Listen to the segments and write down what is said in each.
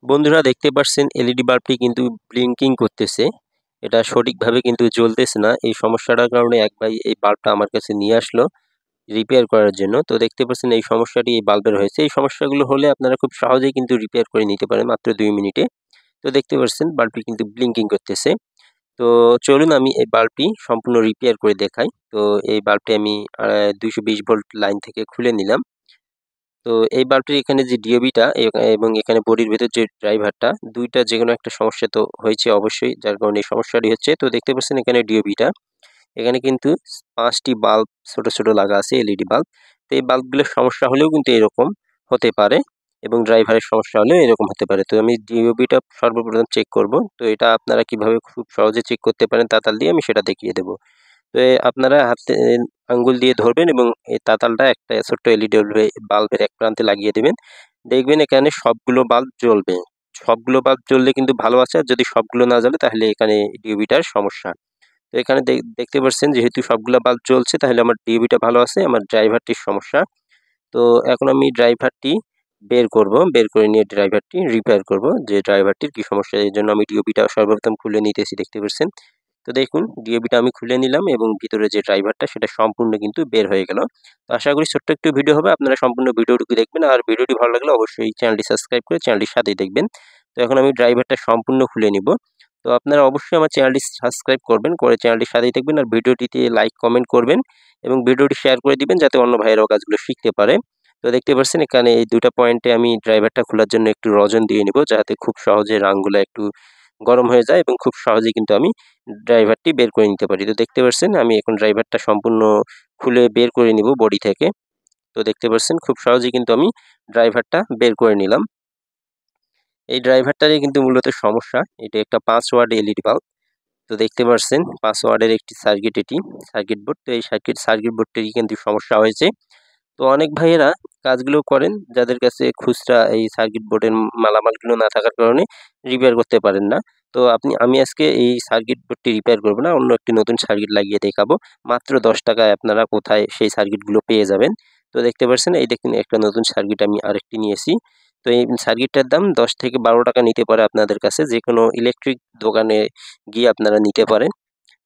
বন্ধুরা দেখতে পাচ্ছেন এলইডি বাল্বটি কিন্তু ব্লিঙ্কিং করতেছে। এটা সঠিকভাবে কিন্তু জ্বলতেছে না। এই সমস্যাটার কারণে এক ভাই এই বাল্বটা আমার কাছে নিয়ে আসলো রিপেয়ার করার জন্য। তো দেখতে পাচ্ছেন এই সমস্যাটি এই বাল্বের হয়েছে। এই সমস্যাগুলো হলে আপনারা খুব সহজেই কিন্তু রিপেয়ার করে নিতে পারেন মাত্র ২ মিনিটে। তো দেখতে পাচ্ছেন বাল্বটি কিন্তু ব্লিঙ্কিং করতেছে। তো চলুন আমি এই বাল্বটি সম্পূর্ণ রিপেয়ার করে দেখাই। তো এই বাল্বটি আমি ২২০ ভোল্ট লাইন থেকে খুলে নিলাম। তো এই বাল্বটির এখানে যে ডিওবিটা এবং এখানে বডির ভেতর যে ড্রাইভারটা ২ টা যেকোনো একটা সমস্যা তো হয়েছে অবশ্যই, যার কারণে এই সমস্যাটি হচ্ছে। তো দেখতে পাচ্ছেন এখানে ডিওবিটা, এখানে কিন্তু ৫ টি বাল্ব ছোট, ছোট লাগা আছে এলইডি বাল্ব। তো এই বাল্বগুলোর সমস্যা হলেও কিন্তু এরকম হতে পারে এবং ড্রাইভারের সমস্যা হলেও এরকম হতে পারে। তো আমি ডিওবিটা সর্বপ্রথম চেক করব। তো এটা আপনারা কিভাবে খুব সহজে চেক করতে পারেন তাতাল দিয়ে আমি সেটা দেখিয়ে দেব। তো আপনারা হাতে আঙ্গুল দিয়ে ধরবেন এবং এই তাতালটা একটা ছোট্ট এলইডি বাল্বের এক প্রান্তে লাগিয়ে দেবেন। দেখবেন এখানে সবগুলো বাল্ব জ্বলবে। সবগুলো বাল্ব জ্বললে কিন্তু ভালো আছে, আর যদি সবগুলো না জ্বলে তাহলে এখানে ডিওবিটার সমস্যা। তো এখানে দেখতে পাচ্ছেন যেহেতু সবগুলা বাল্ব জ্বলছে তাহলে আমার ডিওবিটা ভালো আছে, আমার ড্রাইভারটির সমস্যা। তো এখন আমি ড্রাইভারটি বের করব, বের করে নিয়ে ড্রাইভারটি রিপেয়ার করব। যে ড্রাইভারটির কি সমস্যা, এই জন্য আমি ডিওবিটা সর্বপ্রথম খুলে নিতেছি, দেখতে পাচ্ছেন। তো দেখুন ডিওবিটা আমি খুলে নিলাম এবং ভিতরে যে ড্রাইভারটা সেটা সম্পূর্ণ কিন্তু বের হয়ে গেল। তো আশা করি ছোট্ট একটু ভিডিও হবে, আপনারা সম্পূর্ণ ভিডিওটুকু দেখবেন, আর ভিডিওটি ভালো লাগলে অবশ্যই চ্যানেলটি সাবস্ক্রাইব করে চ্যানেলটির সাথেই দেখবেন। তো এখন আমি ড্রাইভারটা সম্পূর্ণ খুলে নিব। তো আপনারা অবশ্যই আমার চ্যানেলটি সাবস্ক্রাইব করবেন, করে চ্যানেলটির সাথেই দেখবেন, আর ভিডিওটিতে লাইক কমেন্ট করবেন এবং ভিডিওটি শেয়ার করে দিবেন যাতে অন্য ভাইয়েরাও কাজগুলো শিখতে পারে। তো দেখতে পাচ্ছেন এখানে এই ২টা পয়েন্টে আমি ড্রাইভারটা খোলার জন্য একটু রজন দিয়ে নিব, যাতে খুব সহজে রাংগুলো একটু গরম হয়ে যায় এবং খুব সহজেই কিন্তু আমি ড্রাইভারটি বের করে নিতে পারি। তো দেখতে পাচ্ছেন আমি এখন ড্রাইভারটা সম্পূর্ণ খুলে বের করে নিব বডি থেকে। তো দেখতে পাচ্ছেন খুব সহজেই কিন্তু আমি ড্রাইভারটা বের করে নিলাম। এই ড্রাইভারটারই কিন্তু মূলত সমস্যা। এটা একটা ৫ ওয়াট এলইডি বাল্ব। তো দেখতে পাচ্ছেন ৫ ওয়াটের একটি সার্কিট, এটি সার্কিট বোর্ড। তো এই সার্কিট বোর্ডটিরই কিন্তু সমস্যা হয়েছে। তো অনেক ভাইয়েরা কাজগুলো করেন যাদের কাছে খুচরা এই সার্কিট বোর্ডের মালামালগুলো না থাকার কারণে রিপেয়ার করতে পারেন না। তো আমি আজকে এই সার্কিট বোর্ডটি রিপেয়ার করব না, অন্য একটি নতুন সার্কিট লাগিয়ে দেখাবো। মাত্র ১০ টাকায় আপনারা কোথায় সেই সার্কিটগুলো পেয়ে যাবেন। তো দেখতে পাচ্ছেন এই দেখুন একটা নতুন সার্কিট আমি আরেকটি নিয়েছি। তো এই সার্কিটটার দাম ১০ থেকে ১২ টাকা নিতে পারে আপনাদের কাছে, যেকোনো ইলেকট্রিক দোকানে গিয়ে আপনারা নিতে পারেন।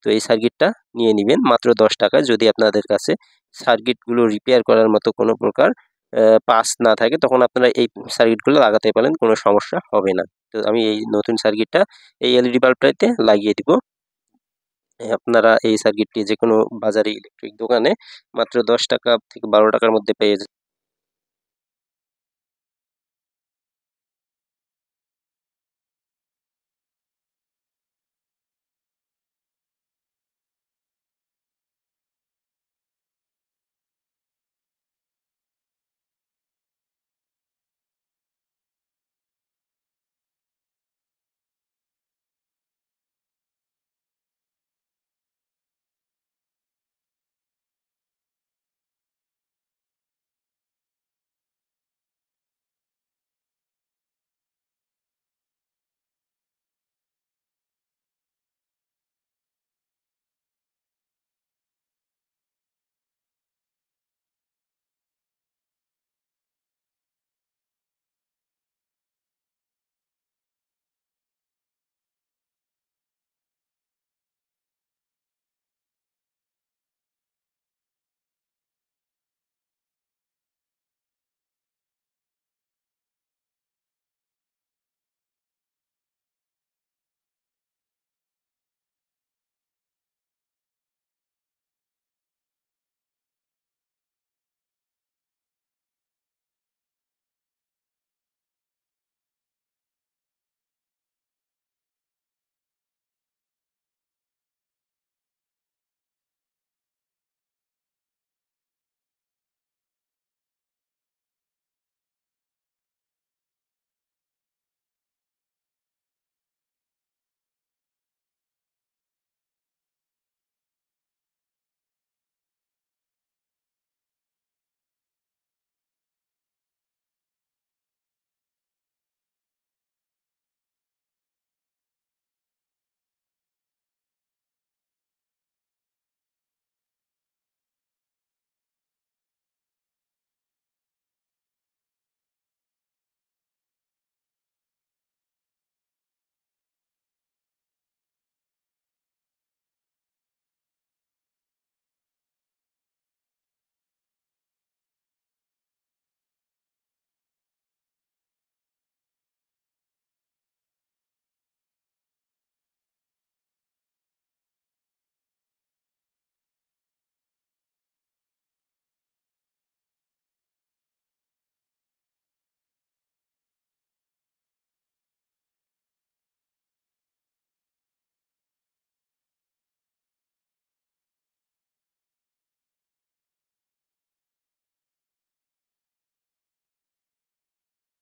তো এই সার্কিটটা নিয়ে নিবেন মাত্র ১০ টাকায়। যদি আপনাদের কাছে সার্কিটগুলো রিপেয়ার করার মতো কোনো প্রকার পাস না থাকে তখন আপনারা এই সার্কিটগুলো লাগাতে পারেন, কোনো সমস্যা হবে না। তো আমি এই নতুন সার্কিটটা এই এলইডি বাল্বটাতে লাগিয়ে দিব। আপনারা এই সার্কিটটি যেকোনো বাজারে ইলেকট্রিক দোকানে মাত্র ১০ টাকা থেকে ১২ টাকার মধ্যে পেয়ে